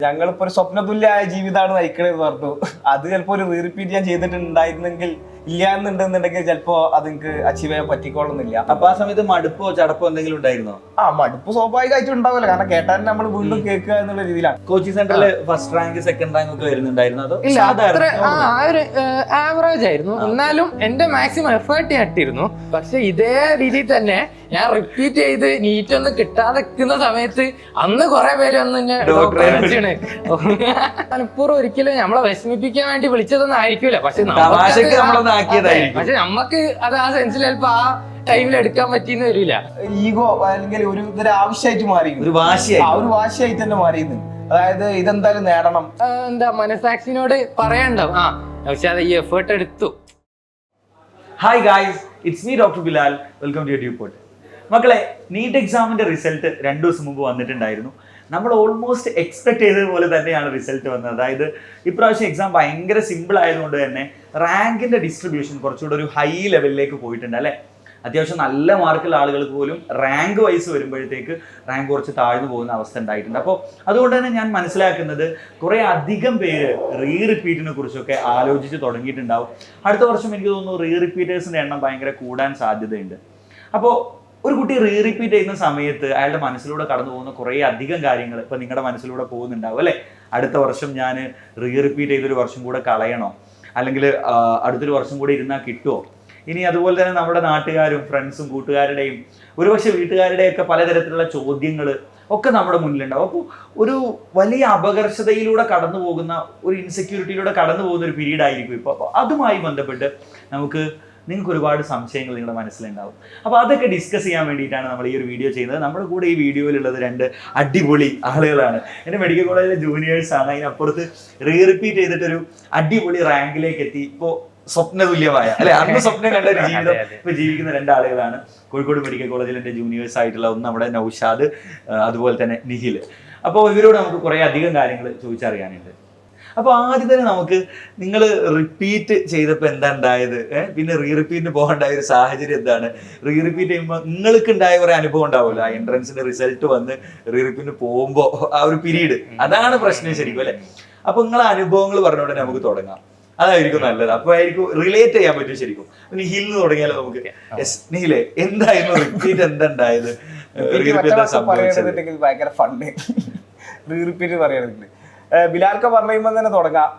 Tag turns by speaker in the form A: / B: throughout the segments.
A: ഞങ്ങളിപ്പോ ഒരു സ്വപ്നതുല്യമായ ജീവിതമാണ് നയിക്കണെന്ന് പറഞ്ഞു. അത് ചിലപ്പോ ഒരു റീറിപ്പീറ്റ് ഞാൻ ചെയ്തിട്ടുണ്ടായിരുന്നെങ്കിൽ ഇല്ല എന്നുണ്ടെന്നുണ്ടെങ്കിൽ ചിലപ്പോ അത് എനിക്ക് അച്ചീവ് ചെയ്യാൻ പറ്റിക്കോളുന്നില്ല.
B: അപ്പൊ ആ സമയത്ത് മടുപ്പോ ചടപ്പോ എന്തെങ്കിലും ഉണ്ടായിരുന്നോ?
A: മടുപ്പ് സ്വാഭാവികമായിട്ടും ഉണ്ടാവില്ല, കാരണം കേട്ടാൽ നമ്മൾ വീണ്ടും കേൾക്കുക എന്നുള്ള രീതിയിലാണ്.
B: കോച്ചിങ് സെന്ററിൽ ഫസ്റ്റ് റാങ്ക് സെക്കൻഡ് റാങ്ക് ഒക്കെ വരുന്നുണ്ടായിരുന്നു? അതോ
C: ഇല്ല, അത്ര ഒരു ആവറേജ് ആയിരുന്നു. എന്നാലും എന്റെ മാക്സിമം എഫേർട്ട് ഞാൻ ഇട്ടിരുന്നു. പക്ഷെ ഇതേ രീതിയിൽ തന്നെ ഞാൻ റിപ്പീറ്റ് ചെയ്ത് നീറ്റ് ഒന്നും കിട്ടാതെ നിൽക്കുന്ന സമയത്ത് അന്ന് കുറെ പേര് വന്ന് മനപ്പൂർവ്വം ഒരിക്കലും നമ്മളെ വിഷമിപ്പിക്കാൻ വേണ്ടി വിളിച്ചതൊന്നും ആയിരിക്കൂല. പക്ഷെ നമ്മക്ക് അത് ആ സെൻസിൽ ചിലപ്പോ ആ ടൈമിൽ എടുക്കാൻ പറ്റിയെന്ന് വരില്ല.
A: ഈഗോ അല്ലെങ്കിൽ ഒരു ആവശ്യമായിട്ട് മാറി,
B: ഒരു
A: വാശിയായിട്ട് തന്നെ മാറിയിരുന്നു. അതായത് ഇതെന്തായാലും നേടണം,
C: എന്താ മനസാക്ഷിനോട് പറയണ്ടാവും. പക്ഷെ അത് ഈ എഫേർട്ട് എടുത്തു.
B: Hi guys, it's me doctor Bilal. Welcome to YouTube pot. മക്കളെ, നീറ്റ് എക്സാമിന്റെ റിസൾട്ട് 2 ദിവസം മുമ്പ് വന്നിട്ടുണ്ടായിരുന്നു. നമ്മൾ ഓൾമോസ്റ്റ് എക്സ്പെക്ട് ചെയ്തതുപോലെ തന്നെയാണ് റിസൾട്ട് വന്നത്. അതായത് ഇപ്രാവശ്യം എക്സാം ഭയങ്കര സിമ്പിൾ ആയതുകൊണ്ട് തന്നെ റാങ്കിന്റെ ഡിസ്ട്രിബ്യൂഷൻ കുറച്ചുകൂടെ ഒരു ഹൈ ലെവലിലേക്ക് പോയിട്ടുണ്ട് അല്ലേ. അത്യാവശ്യം നല്ല മാർക്കുള്ള ആളുകൾക്ക് പോലും റാങ്ക് വൈസ് വരുമ്പോഴത്തേക്ക് റാങ്ക് കുറച്ച് താഴ്ന്നു പോകുന്ന അവസ്ഥ ഉണ്ടായിട്ടുണ്ട്. അപ്പോൾ അതുകൊണ്ട് തന്നെ ഞാൻ മനസ്സിലാക്കുന്നത് കുറേ അധികം പേര് റിപ്പീറ്റിനെ കുറിച്ചൊക്കെ ആലോചിച്ച് തുടങ്ങിയിട്ടുണ്ടാവും. അടുത്ത വർഷം എനിക്ക് തോന്നുന്നു റിപ്പീറ്റേഴ്സിൻ്റെ എണ്ണം ഭയങ്കര കൂടാൻ സാധ്യതയുണ്ട്. അപ്പോൾ ഒരു കുട്ടി റിപ്പീറ്റ് ചെയ്യുന്ന സമയത്ത് അയാളുടെ മനസ്സിലൂടെ കടന്നു പോകുന്ന കുറേ അധികം കാര്യങ്ങൾ ഇപ്പം നിങ്ങളുടെ മനസ്സിലൂടെ പോകുന്നുണ്ടാവും അല്ലേ. അടുത്ത വർഷം ഞാൻ റിപ്പീറ്റ് ചെയ്തൊരു വർഷം കൂടെ കളയണോ, അല്ലെങ്കിൽ അടുത്തൊരു വർഷം കൂടെ ഇരുന്നാൽ കിട്ടുമോ? ഇനി അതുപോലെ തന്നെ നമ്മുടെ നാട്ടുകാരും ഫ്രണ്ട്സും കൂട്ടുകാരുടെയും ഒരുപക്ഷെ വീട്ടുകാരുടെയൊക്കെ പലതരത്തിലുള്ള ചോദ്യങ്ങൾ ഒക്കെ നമ്മുടെ മുന്നിലുണ്ടാവും. അപ്പോൾ ഒരു വലിയ അപകർഷതയിലൂടെ കടന്നു പോകുന്ന ഒരു ഇൻസെക്യൂരിറ്റിയിലൂടെ കടന്നു പോകുന്ന ഒരു പീരീഡ് ആയിരിക്കും ഇപ്പോൾ. അപ്പോൾ അതുമായി ബന്ധപ്പെട്ട് നിങ്ങൾക്ക് ഒരുപാട് സംശയങ്ങൾ നിങ്ങളുടെ മനസ്സിലുണ്ടാവും. അപ്പോൾ അതൊക്കെ ഡിസ്കസ് ചെയ്യാൻ വേണ്ടിയിട്ടാണ് നമ്മൾ ഈ ഒരു വീഡിയോ ചെയ്യുന്നത്. നമ്മുടെ കൂടെ ഈ വീഡിയോയിലുള്ളത് 2 അടിപൊളി ആളുകളാണ്. എൻ്റെ മെഡിക്കൽ കോളേജിലെ ജൂനിയേഴ്സാണ്. അതിനപ്പുറത്ത് റിപ്പീറ്റ് ചെയ്തിട്ടൊരു അടിപൊളി റാങ്കിലേക്ക് എത്തി ഇപ്പോൾ സ്വപ്നതുല്യമായ അല്ലെ, അന്ന് സ്വപ്നം കണ്ട ഒരു ജീവിതം ഇപ്പൊ ജീവിക്കുന്ന 2 ആളുകളാണ്. കോഴിക്കോട് മെഡിക്കൽ കോളേജിൽ എൻ്റെ ജൂനിയേഴ്സ് ആയിട്ടുള്ള ഒന്ന് നമ്മുടെ നൗഷാദ്, അതുപോലെ തന്നെ നിഖിൽ. അപ്പോൾ ഇവരോട് നമുക്ക് കുറേ അധികം കാര്യങ്ങൾ ചോദിച്ചറിയാനുണ്ട്. അപ്പോൾ ആദ്യം തന്നെ നമുക്ക്, നിങ്ങൾ റിപ്പീറ്റ് ചെയ്തപ്പോൾ എന്താ ഉണ്ടായത്, പിന്നെ റിപ്പീറ്റിന് പോകേണ്ടായ ഒരു സാഹചര്യം എന്താണ്, റിപ്പീറ്റ് ചെയ്യുമ്പോൾ നിങ്ങൾക്ക് ഉണ്ടായ കുറേ അനുഭവം ഉണ്ടാവുമല്ലോ. ആ എൻട്രൻസിന്റെ റിസൾട്ട് വന്ന് റിപ്പീറ്റിന് പോകുമ്പോൾ ആ ഒരു പീരീഡ്, അതാണ് പ്രശ്നം ശരിക്കും അല്ലെ. അപ്പോൾ നിങ്ങളെ അനുഭവങ്ങൾ പറഞ്ഞുകൊണ്ട് നമുക്ക് തുടങ്ങാം, അതായിരിക്കും നല്ലത്. അപ്പൊ ആയിരിക്കും റിലേറ്റ് ചെയ്യാൻ പറ്റും ശരിക്കും. നിഹിൽ തുടങ്ങിയാലോ നമുക്ക്. നിഹിലെ, എന്തായിരുന്നു റിപ്പീറ്റ്, എന്താ ഉണ്ടായത്,
A: ഭയങ്കര ഫണ്ട് റിപ്പീറ്റ് പറയുകയാണെങ്കിൽ ബിലാൽക്ക പറയുമ്പോൾ തന്നെ തുടങ്ങാം.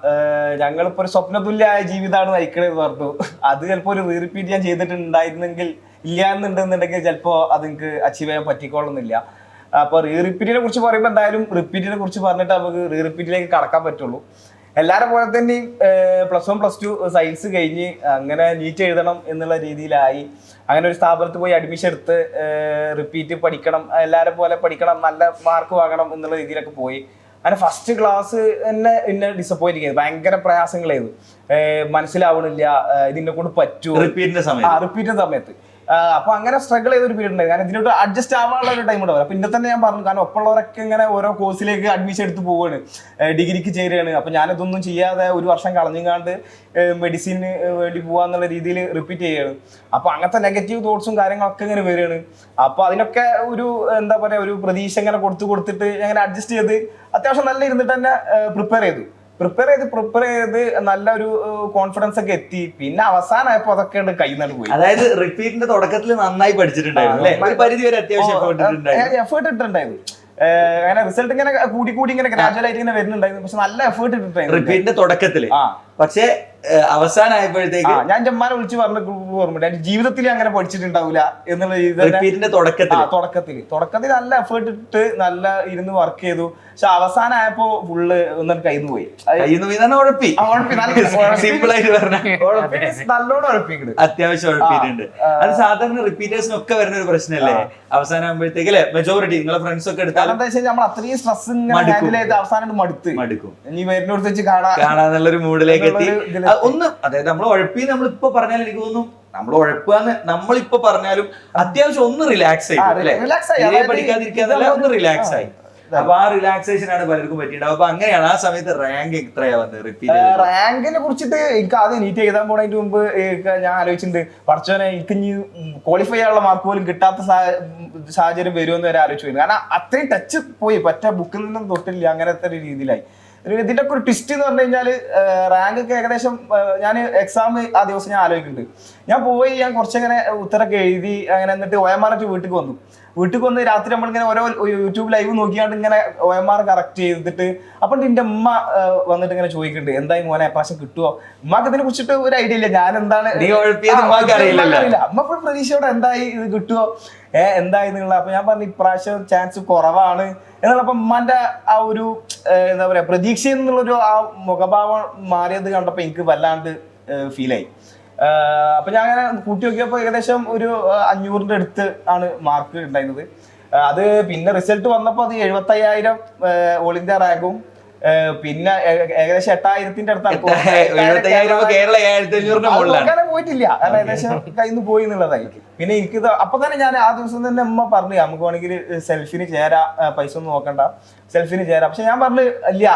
A: ഞങ്ങളിപ്പോ ഒരു സ്വപ്നതുല്യമായ ജീവിതമാണ് നയിക്കണെന്ന് പറഞ്ഞു. അത് ചിലപ്പോ ഒരു റിപ്പീറ്റ് ഞാൻ ചെയ്തിട്ടുണ്ടായിരുന്നെങ്കിൽ ഇല്ല എന്നുണ്ടെന്നുണ്ടെങ്കിൽ ചിലപ്പോ അത് എനിക്ക് അച്ചീവ് ചെയ്യാൻ പറ്റിക്കോളുന്നില്ല. അപ്പൊ റിപ്പീറ്റിനെ കുറിച്ച് പറയുമ്പോൾ എന്തായാലും റിപ്പീറ്റിനെ കുറിച്ച് പറഞ്ഞിട്ട് നമുക്ക് റിപ്പീറ്റിലേക്ക് കടക്കാൻ പറ്റുള്ളൂ. എല്ലാവരും പോലെ തന്നെ +1 +2 സയൻസ് കഴിഞ്ഞ് അങ്ങനെ നീറ്റ് എഴുതണം എന്നുള്ള രീതിയിലായി. അങ്ങനെ ഒരു സ്ഥാപനത്തിൽ പോയി അഡ്മിഷൻ എടുത്ത് റിപ്പീറ്റ് പഠിക്കണം, എല്ലാവരും പോലെ പഠിക്കണം, നല്ല മാർക്ക് വാങ്ങണം എന്നുള്ള രീതിയിലൊക്കെ പോയി. അങ്ങനെ ഫസ്റ്റ് ക്ലാസ് എന്നെ ഡിസപ്പോയിന്റ് ചെയ്തു. ഭയങ്കര പ്രയാസങ്ങളായിരുന്നു, മനസ്സിലാവണില്ല, ഇതിനെ കൊണ്ട് പറ്റൂ റിപ്പീറ്റിന്റെ സമയത്ത്. അപ്പൊ അങ്ങനെ സ്ട്രഗിൾ ചെയ്തൊരു പീരീഡ് ഉണ്ടായി. കാരണം ഇതിനോട്ട് അഡ്ജസ്റ്റ് ആവാനുള്ള ഒരു ടൈം ഉണ്ടാവും. അപ്പൊ ഇന്നെ തന്നെ ഞാൻ പറഞ്ഞു, കാരണം ഒപ്പമുള്ളവരൊക്കെ ഇങ്ങനെ ഓരോ കോഴ്സിലേക്ക് അഡ്മിഷൻ എടുത്ത് പോവുകയാണ്, ഡിഗ്രിക്ക് ചേരുകയാണ്. അപ്പൊ ഞാനിതൊന്നും ചെയ്യാതെ ഒരു വർഷം കളഞ്ഞുകാണ്ട് മെഡിസിന് വേണ്ടി പോവാന്നുള്ള രീതിയിൽ റിപ്പീറ്റ് ചെയ്യുകയാണ്. അപ്പൊ അങ്ങനത്തെ നെഗറ്റീവ് തോട്ട്സും കാര്യങ്ങളൊക്കെ ഇങ്ങനെ വരികയാണ്. അപ്പൊ അതിനൊക്കെ ഒരു എന്താ പറയാ, ഒരു പ്രതീക്ഷ ഇങ്ങനെ കൊടുത്തിട്ട് അങ്ങനെ അഡ്ജസ്റ്റ് ചെയ്ത് അത്യാവശ്യം നല്ല ഇരുന്നിട്ട് തന്നെ പ്രിപ്പയർ ചെയ്ത് നല്ല ഒരു കോൺഫിഡൻസ് ഒക്കെ എത്തി. പിന്നെ അവസാനമായപ്പോ അതൊക്കെ കൈന്ന് പോയി.
B: അതായത് റിപ്പീറ്റിന്റെ തുടക്കത്തിൽ നന്നായി പഠിച്ചിട്ടുണ്ടായിരുന്നു, പരിധി വരെ അത്യാവശ്യം
A: എഫേർട്ട് ഇട്ടിട്ടുണ്ടായിരുന്നു. അങ്ങനെ റിസൾട്ട് ഇങ്ങനെ കൂടി ഇങ്ങനെ ഗ്രാജുവൽ ആയിട്ട് ഇങ്ങനെ വരുന്നുണ്ടായിരുന്നു. പക്ഷെ നല്ല എഫേർട്ട് ഇട്ടിട്ടുണ്ടായിരുന്നു
B: റിപ്പീറ്റിന്റെ തുടക്കത്തില്. പക്ഷേ അവസാനമായപ്പോഴത്തേക്ക്
A: ഞാൻ എൻ്റെ അമ്മാനെ വിളിച്ച് പറഞ്ഞ ഓർമ്മ, ജീവിതത്തിൽ അങ്ങനെ പഠിച്ചിട്ടുണ്ടാവില്ല എന്നുള്ള
B: റിപ്പീറ്റിന്റെ
A: തുടക്കത്തിൽ നല്ല എഫേർട്ട് ഇട്ട് നല്ല ഇരുന്ന് വർക്ക് ചെയ്തു. പക്ഷെ അവസാനമായപ്പോ ഫുള്ള് ഒന്നും കയ്യിൽ പോയി. നല്ലോണം ഉഴപ്പിക്കുന്നുണ്ട്,
B: അത്യാവശ്യം ഉഴപ്പിയിട്ടുണ്ട്. അത് സാധാരണ റിപ്പീറ്റേഴ്സിനൊക്കെ വരുന്ന ഒരു പ്രശ്നമല്ലേ അവസാനം ആകുമ്പോഴത്തേക്ക് അല്ലെ. മെജോറിറ്റി നിങ്ങളെ ഫ്രണ്ട്സ് ഒക്കെ എടുത്താൽ
A: എന്താ വെച്ചാൽ നമ്മൾ അത്രയും സ്ട്രെസ് ഹാൻഡിൽ ചെയ്ത് അവസാനം മടുക്കും. ഇനി വരുന്നോട് വെച്ച്
B: കാണാന്നുള്ളൊരു മൂഡിലേക്ക് എത്തി. ഒന്നും അതായത് നമ്മൾ ഉഴപ്പി നമ്മളിപ്പോ പറഞ്ഞാൽ എനിക്ക് തോന്നുന്നു നമ്മൾ ഉഴപ്പാന്ന് നമ്മളിപ്പോ പറഞ്ഞാലും അത്യാവശ്യം ഒന്ന് റിലാക്സ് ആയി, പഠിക്കാതിരിക്കാന്നല്ല, ഒന്ന് റിലാക്സ് ആയി. അപ്പൊ ആ റിലാക്സേഷൻ ആണ് പലർക്കും പറ്റിയിട്ടുണ്ടാവും. അപ്പൊ അങ്ങനെയാണ് ആ സമയത്ത് റാങ്ക് എത്രയാ വന്നത് റിപ്പീറ്റ്?
A: റാങ്കിനെ കുറിച്ചിട്ട് എനിക്ക് ആദ്യം നീറ്റ് എഴുതാൻ പോണതിന് മുമ്പ് ഞാൻ ആലോചിച്ചിട്ടുണ്ട്, പഠിച്ചോനെ എനിക്ക് ഇനി ക്വാളിഫൈ ചെയ്യാനുള്ള മാർക്ക് പോലും കിട്ടാത്ത സാഹചര്യം വരുമെന്ന് വരെ ആലോചിച്ചു. കാരണം അത്രയും ടച്ച് പോയി, പറ്റ ബുക്കിൽ നിന്നും തൊട്ടില്ല, അങ്ങനത്തെ ഒരു രീതിയിലായി. ഇതിന്റെ ഒക്കെ ഒരു ട്വിസ്റ്റ് എന്ന് പറഞ്ഞു കഴിഞ്ഞാൽ റാങ്ക് ഒക്കെ ഏകദേശം ഞാൻ എക്സാം ആ ദിവസം ഞാൻ ആലോചിക്കുന്നുണ്ട്. ഞാൻ കുറച്ചങ്ങനെ ഉത്തരമൊക്കെ എഴുതി അങ്ങനെ, എന്നിട്ട് OMR വീട്ടിൽ വന്ന് രാത്രി നമ്മളിങ്ങനെ ഓരോ യൂട്യൂബ് ലൈവ് നോക്കിയാണ്ട് ഇങ്ങനെ OMR കറക്റ്റ് ചെയ്തിട്ട് അപ്പോൾ എൻ്റെ ഉമ്മ വന്നിട്ട് ഇങ്ങനെ ചോദിക്കുന്നുണ്ട്, എന്തായി മോനെ പ്രാവശ്യം കിട്ടുമോ? ഉമ്മാക്ക് ഇതിനെ കുറിച്ചിട്ട് ഒരു ഐഡിയ ഇല്ല, ഞാൻ എന്താണ് അറിയില്ല. അമ്മ ഫുൾ പ്രതീക്ഷയോടെ എന്തായി ഇത് കിട്ടുമോ എന്തായി എന്നുള്ള. അപ്പൊ ഞാൻ പറഞ്ഞു ഇപ്രാവശ്യം ചാൻസ് കുറവാണ് എന്നുള്ള. അപ്പൊ ഉമ്മാന്റെ ആ ഒരു എന്താ പറയാ പ്രതീക്ഷ എന്നുള്ളൊരു ആ മുഖഭാവം മാറിയത് കണ്ടപ്പോ എനിക്ക് വല്ലാണ്ട് ഫീലായി. അപ്പൊ ഞാൻ അങ്ങനെ കൂട്ടി നോക്കിയപ്പോ ഏകദേശം ഒരു 500ന്റെ അടുത്ത് ആണ് മാർക്ക് ഉണ്ടായിരുന്നത്. അത് പിന്നെ റിസൾട്ട് വന്നപ്പോ അത് 75,000 ഓൾ ഇന്ത്യ റാങ്കും പിന്നെ ഏകദേശം 8,000ന്റെ അടുത്താണ്. പോയിട്ടില്ല, കാരണം ഏകദേശം കയ്യിൽ നിന്ന് പോയി എന്നുള്ളതായി. പിന്നെ എനിക്കിത് അപ്പൊ തന്നെ ഞാൻ ആ ദിവസം തന്നെ അമ്മ പറഞ്ഞു നമുക്ക് വേണമെങ്കിൽ സെൽഫിന് ചേരാ, പൈസ ഒന്നും നോക്കണ്ട, സെൽഫിന് ചേരാം. പക്ഷെ ഞാൻ പറഞ്ഞു ഇല്ല,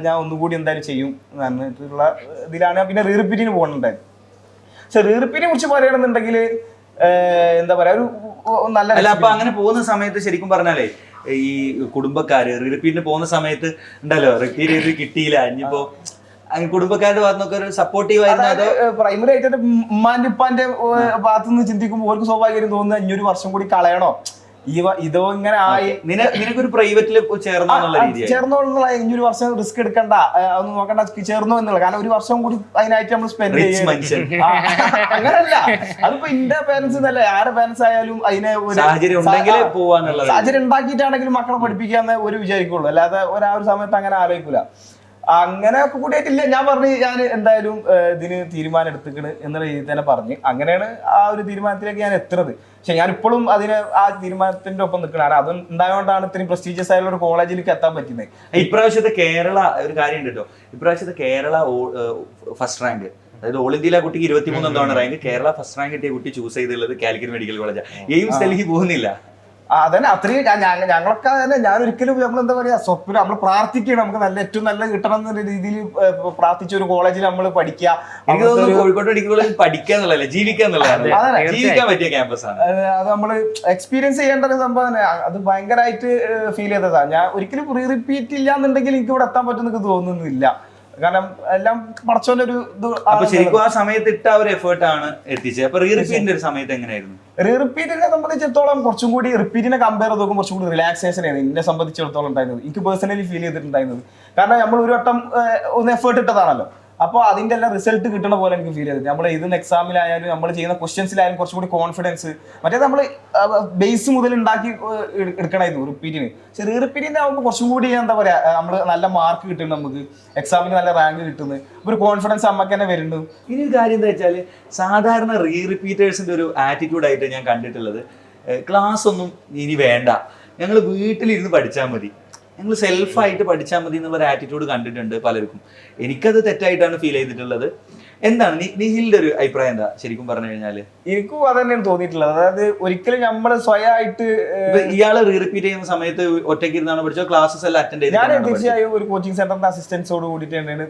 A: ഞാൻ ഒന്നുകൂടി എന്തായാലും ചെയ്യും എന്നിട്ടുള്ള ഇതിലാണ് പിന്നെ റീറിപ്പീറ്റിന് പോകുന്നുണ്ടായിരുന്നു. പക്ഷെ റീറിപ്പീറ്റിനെ കുറിച്ച് പറയണമെന്നുണ്ടെങ്കിൽ എന്താ പറയാ ഒരു നല്ല.
B: അപ്പൊ അങ്ങനെ പോകുന്ന സമയത്ത് ശരിക്കും പറഞ്ഞാലേ ഈ കുടുംബക്കാര് റിപ്പീറ്റിന് പോകുന്ന സമയത്ത് ഉണ്ടല്ലോ, റിപ്പീറ്റ് ചെയ്ത് കിട്ടിയില്ല, ഇനിയിപ്പോ കുടുംബക്കാരുടെ ഭാഗത്തൊക്കെ ഒരു സപ്പോർട്ടീവ് ആയിരുന്നു. അതോ
A: പ്രൈമറി ആയിട്ട് ഉമ്മാന്റെ ഉപ്പാന്റെ ഭാഗത്ത് നിന്ന് ചിന്തിക്കുമ്പോൾ അവർക്ക് സ്വാഭാവികം തോന്നുന്നത് 500 വർഷം കൂടി കളയണോ ഇതോ ഇങ്ങനെ ആയി.
B: നിനക്കൊരു പ്രൈവറ്റിൽ ചേർന്നോന്നുള്ള
A: 500 വർഷം റിസ്ക് എടുക്കണ്ട, ഒന്നും നോക്കണ്ട, ചേർന്നോ എന്നുള്ള. കാരണം ഒരു വർഷം കൂടി അതിനായിട്ട് നമ്മൾ സ്പെൻഡ് ചെയ്യും. അങ്ങനല്ല, അതിപ്പോ എന്റെ പേരൻസ് എന്നല്ല, ആരുടെ പേരൻസ് ആയാലും അതിനെ സാഹചര്യം ഉണ്ടാക്കിയിട്ടാണെങ്കിലും മക്കളെ പഠിപ്പിക്കാന്ന് ഒരു വിചാരിക്കുള്ളൂ, അല്ലാതെ ഒരു സമയത്ത് അങ്ങനെ ആലോചിക്കൂല. അങ്ങനെ ഒക്കെ കൂടിയിട്ടില്ല. ഞാൻ പറഞ്ഞു ഞാൻ എന്തായാലും ഇതിന് തീരുമാനം എടുത്തിക്കണ് എന്നുള്ള രീതിയിൽ തന്നെ പറഞ്ഞ് അങ്ങനെയാണ് ആ ഒരു തീരുമാനത്തിലേക്ക് ഞാൻ എത്തുന്നത്. പക്ഷെ ഞാൻ ഇപ്പോഴും അതിന് ആ തീരുമാനത്തിന്റെ ഒപ്പം നിൽക്കണം. അത് ഉണ്ടായതുകൊണ്ടാണ് ഇത്രയും പ്രസ്റ്റീജിയസ് ആയിട്ടുള്ള ഒരു കോളേജിലേക്ക് എത്താൻ പറ്റുന്നത്.
B: ഇപ്രാവശ്യത്തെ കേരള ഒരു കാര്യം ഉണ്ട് കേട്ടോ, ഇപ്രാവശ്യത്തെ കേരള ഫസ്റ്റ് റാങ്ക്, അതായത് ഓൾ ഇന്ത്യയിലെ കുട്ടിക്ക് 23 എന്താണ് റാങ്ക്, കേരള ഫസ്റ്റ് റാങ്ക് കിട്ടിയ കുട്ടി ചൂസ് ചെയ്തുള്ളത് കാലിക്കറ്റ് മെഡിക്കൽ കോളേജാണ്. എയിംസ് ഡൽഹി പോകുന്നില്ല.
A: അതന്നെ അത്രയും ഞങ്ങളൊക്കെ തന്നെ ഞാൻ ഒരിക്കലും നമ്മൾ എന്താ പറയാ സ്വപ്നം നമ്മൾ പ്രാർത്ഥിക്കണം, നമുക്ക് നല്ല ഏറ്റവും നല്ല കിട്ടണം എന്നുള്ള രീതിയിൽ പ്രാർത്ഥിച്ച ഒരു കോളേജിൽ നമ്മൾ പഠിക്കുക.
B: എനിക്ക് തോന്നുന്നു കോഴിക്കോട് മെഡിക്കൽ കോളേജിൽ പഠിക്കാന്നുള്ളതല്ല, ജീവിക്കാൻ പറ്റിയ ക്യാമ്പസ് ആണ്
A: അത്. നമ്മൾ എക്സ്പീരിയൻസ് ചെയ്യേണ്ട ഒരു സംഭവം, അത് ഭയങ്കരമായിട്ട് ഫീൽ ചെയ്തതാണ്. ഞാൻ ഒരിക്കലും റിപ്പീറ്റ് ഇല്ല എന്നുണ്ടെങ്കിൽ എനിക്ക് ഇവിടെ എത്താൻ പറ്റുമെന്ന് തോന്നുന്നില്ല. കാരണം എല്ലാം പടച്ചോന്റെ ഒരു
B: ശരിക്കും ആ സമയത്ത് ഇട്ട ഒരു എഫേർട്ട് ആണ് എത്തിച്ചത്. അപ്പൊ റീറിപ്പീറ്റിന്റെ ഒരു സമയത്ത് എങ്ങനെയായിരുന്നു?
A: റീറിപ്പീറ്റിനെ സംബന്ധിച്ചിടത്തോളം കുറച്ചും കൂടി റിപ്പീറ്റിനെ കമ്പയർ ചെയ്ത് നോക്കുമ്പോൾ കുറച്ചും കൂടി റിലാക്സേഷൻ ആയിരുന്നു എന്നെ സംബന്ധിച്ചിടത്തോളം ഉണ്ടായിരുന്നത്. എനിക്ക് പേഴ്സണലി ഫീൽ ചെയ്തിട്ടുണ്ടായിരുന്നത്. കാരണം നമ്മൾ ഒരു വട്ടം ഒന്ന് എഫേർട്ട് ഇട്ടതാണല്ലോ, അപ്പോൾ അതിന്റെ എല്ലാം റിസൾട്ട് കിട്ടണ പോലെ എനിക്ക് ഫീൽ ചെയ്തത്. നമ്മൾ എഴുതുന്ന എക്സാമിലായാലും നമ്മൾ ചെയ്യുന്ന ക്വസ്റ്റ്യൻസിലായാലും കുറച്ചും കൂടി കോൺഫിഡൻസ്, മറ്റേ നമ്മൾ ബേസ് മുതൽ ഉണ്ടാക്കി എടുക്കണമായിരുന്നു റിപ്പീറ്റിന്. പക്ഷെ റീറിപ്പീറ്റിന്റെ ആകുമ്പോൾ കുറച്ചും കൂടി എന്താ പറയാ നമ്മൾ നല്ല മാർക്ക് കിട്ടുന്നു, നമുക്ക് എക്സാമിന് നല്ല റാങ്ക് കിട്ടുന്നത്, ഒരു കോൺഫിഡൻസ് നമുക്ക് തന്നെ വരുന്നു.
B: ഇനി ഒരു കാര്യം എന്താ വെച്ചാൽ സാധാരണ റീറിപ്പീറ്റേഴ്സിന്റെ ഒരു ആറ്റിറ്റ്യൂഡായിട്ട് ഞാൻ കണ്ടിട്ടുള്ളത്, ക്ലാസ് ഒന്നും ഇനി വേണ്ട, ഞങ്ങൾ വീട്ടിലിരുന്ന് പഠിച്ചാൽ മതി, ഞങ്ങൾ സെൽഫായിട്ട് പഠിച്ചാൽ മതി എന്നുള്ളൊരു ആറ്റിറ്റ്യൂഡ് കണ്ടിട്ടുണ്ട് പലർക്കും. എനിക്കത് തെറ്റായിട്ടാണ് ഫീൽ ചെയ്തിട്ടുള്ളത്. എന്താണ് നിഹിലിന്റെ ഒരു അഭിപ്രായം എന്താ ശരിക്കും പറഞ്ഞു കഴിഞ്ഞാല്?
A: എനിക്കും അത് തന്നെയാണ് തോന്നിയിട്ടുള്ളത്. അതായത് ഒരിക്കലും നമ്മൾ സ്വയമായിട്ട്
B: ഇയാള് റീറിപ്പീറ്റ് ചെയ്യുന്ന സമയത്ത് ഒറ്റയ്ക്ക് ഇരുന്നാണ് പഠിച്ചോ, ക്ലാസ്സസ് എല്ലാം അറ്റൻഡ് ചെയ്ത്?
A: ഞാൻ തീർച്ചയായും ഒരു കോച്ചിങ് സെന്ററിന്റെ അസിസ്റ്റൻസോട് കൂടിയിട്ടാണ്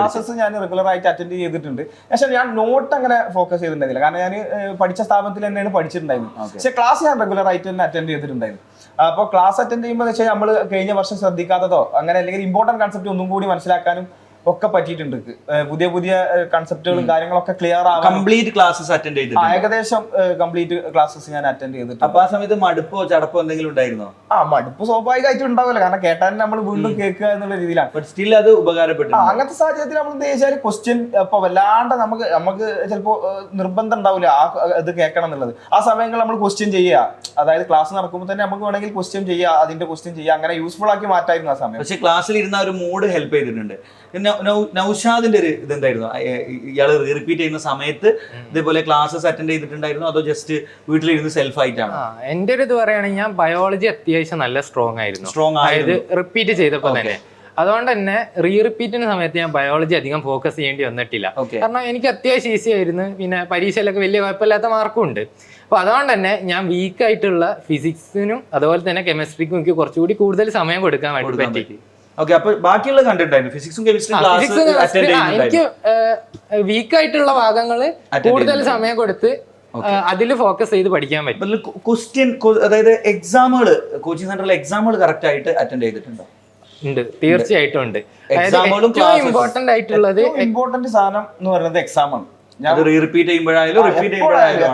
B: ക്ലാസ്സസ്
A: ഞാൻ റെഗുലർ ആയിട്ട് അറ്റൻഡ് ചെയ്തിട്ടുണ്ട്. പക്ഷെ ഞാൻ നോട്ട് അങ്ങനെ ഫോക്കസ് ചെയ്തിട്ടുണ്ടായില്ല, കാരണം ഞാൻ പഠിച്ച സ്ഥാപനത്തിൽ തന്നെയാണ് പഠിച്ചിട്ടുണ്ടായിരുന്നു. പക്ഷെ ക്ലാസ് ഞാൻ റെഗുലർ ആയിട്ട് തന്നെ അറ്റൻഡ് ചെയ്തിട്ടുണ്ടായിരുന്നു. അപ്പോൾ ക്ലാസ് അറ്റൻഡ് ചെയ്യുമ്പോൾ വെച്ചാൽ നമ്മൾ കഴിഞ്ഞ വർഷം ശ്രദ്ധിക്കാത്തതോ അങ്ങനെ അല്ലെങ്കിൽ ഇമ്പോർട്ടന്റ് കൺസെപ്റ്റ് ഒന്നും കൂടി മനസ്സിലാക്കാനും ഒക്കെ പറ്റിയിട്ടുണ്ട്. പുതിയ പുതിയ കൺസെപ്റ്റുകളും കാര്യങ്ങളൊക്കെ ക്ലിയർ ആകാം.
B: കംപ്ലീറ്റ് ക്ലാസ്സസ് അറ്റൻഡ് ചെയ്തിട്ടുണ്ട്?
A: ഏകദേശം കംപ്ലീറ്റ് ക്ലാസ്സസ് ഞാൻ അറ്റൻഡ് ചെയ്തിട്ടുണ്ട്.
B: അപ്പൊ ആ സമയത്ത് മടുപ്പോ ചടപ്പോ എന്തെങ്കിലും ഉണ്ടായിരുന്നോ?
A: മടുപ്പ് സ്വാഭാവികമായിട്ടും ഉണ്ടാവില്ല, കാരണം കേട്ടാൽ നമ്മൾ വീണ്ടും കേൾക്കുക എന്നുള്ള രീതിയിലാണ്.
B: ബട്ട് സ്റ്റിൽ അത് ഉപകാരപ്പെട്ടു.
A: അങ്ങനത്തെ സാഹചര്യത്തിൽ നമ്മൾ എന്താ വെച്ചാൽ ക്വസ്റ്റ്യൻ ഇപ്പൊ വല്ലാണ്ട് നമുക്ക് ചിലപ്പോ നിർബന്ധം ഉണ്ടാവില്ല ഇത് കേൾക്കണം എന്നുള്ളത്. ആ സമയങ്ങളിൽ നമ്മൾ ക്വസ്റ്റ്യൻ ചെയ്യുക, അതായത് ക്ലാസ് നടക്കുമ്പോൾ തന്നെ നമുക്ക് വേണമെങ്കിൽ ക്വസ്റ്റ്യൻ ചെയ്യുക, അതിന്റെ ക്വസ്റ്റ്യൻ ചെയ്യുക, അങ്ങനെ യൂസ്ഫുൾ ആക്കി മാറ്റായിരുന്നു ആ സമയം.
B: പക്ഷെ ക്ലാസ്സിൽ ഇരുന്ന ഒരു മൂഡ് ഹെൽപ്പ് ചെയ്തിട്ടുണ്ട്. നൗഷാദിന്റെ ഒരു ഇതെന്തായിരുന്നു? ഇയാള് റിപ്പീറ്റ് ചെയ്യുന്ന സമയത്ത് ഇതേപോലെ ക്ലാസ്സസ് അറ്റൻഡ് ചെയ്തിട്ടുണ്ടായിരുന്നു, അതോ ജസ്റ്റ് വീട്ടിലിരുന്ന് സെൽഫ് ആയിട്ടാണ്?
C: എന്റെ ഒരു ഇത് പറയുകയാണെങ്കിൽ ഞാൻ ബയോളജി അത്യാവശ്യം നല്ല സ്ട്രോങ് ആയിരുന്നു. അതായത് റിപ്പീറ്റ് ചെയ്തപ്പോൾ തന്നെ അതുകൊണ്ട് തന്നെ റിപ്പീറ്റിന്റെ സമയത്ത് ഞാൻ ബയോളജി അധികം ഫോക്കസ് ചെയ്യേണ്ടി വന്നിട്ടില്ല. കാരണം എനിക്ക് അത്യാവശ്യം ഈസി ആയിരുന്നു, പിന്നെ പരീക്ഷയിലൊക്കെ വലിയ കുഴപ്പമില്ലാത്ത മാർക്കും ഉണ്ട്. അപ്പൊ അതുകൊണ്ട് തന്നെ ഞാൻ വീക്കായിട്ടുള്ള ഫിസിക്സിനും അതുപോലെ തന്നെ കെമിസ്ട്രിക്കും എനിക്ക് കുറച്ചുകൂടി കൂടുതൽ സമയം കൊടുക്കാൻ വേണ്ടി പറ്റി.
B: ബാക്കിയുള്ള കണ്ടിട്ടുണ്ടായിരുന്നു ഫിസിക്സും കെമിസ്ട്രിയും.
C: എനിക്ക് വീക്കായിട്ടുള്ള ഭാഗങ്ങള് കൂടുതൽ സമയം കൊടുത്ത് അതിൽ ഫോക്കസ് ചെയ്ത് പഠിക്കാൻ പറ്റും.
B: ക്വസ്റ്റ്യൻ, അതായത് എക്സാമുകള്, കോച്ചിങ് സെന്ററിലെ എക്സാമുകൾ കറക്റ്റ് ആയിട്ട് അറ്റൻഡ് ചെയ്തിട്ടുണ്ടോ?
C: ഉണ്ട്, തീർച്ചയായിട്ടും ഉണ്ട്. ഇമ്പോർട്ടന്റ് ആയിട്ടുള്ളത്,
A: ഇമ്പോർട്ടന്റ് സാധനം എന്ന് പറയുന്നത് എക്സാം ആണ്.
B: റിപ്പീറ്റ് ചെയ്യുമ്പോഴായാലും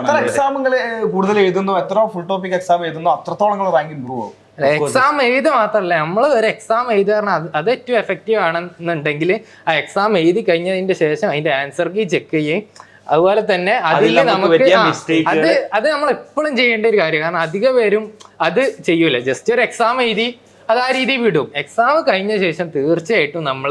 A: എത്ര എക്സാമുകൾ കൂടുതൽ എഴുതുന്നു, എത്ര ഫുൾ ടോപ്പിക് എക്സാം എഴുതുന്നു, അത്രത്തോളം റാങ്ക് ഇമ്പ്രൂവ് ആവും.
C: എക്സാം എഴുതി മാത്രല്ല, നമ്മൾ ഒരു എക്സാം എഴുതി പറഞ്ഞാൽ അത് ഏറ്റവും എഫക്റ്റീവ് ആണെന്നുണ്ടെങ്കിൽ ആ എക്സാം എഴുതി കഴിഞ്ഞതിന്റെ ശേഷം അതിന്റെ ആൻസർ കീ ചെക്ക് ചെയ്യും. അതുപോലെ തന്നെ അതിൽ നമുക്ക് അത് നമ്മൾ എപ്പോഴും ചെയ്യേണ്ട ഒരു കാര്യം. കാരണം അധിക പേരും അത് ചെയ്യൂല, ജസ്റ്റ് ഒരു എക്സാം എഴുതി അത് ആ രീതി വിടും. എക്സാം കഴിഞ്ഞ ശേഷം തീർച്ചയായിട്ടും നമ്മൾ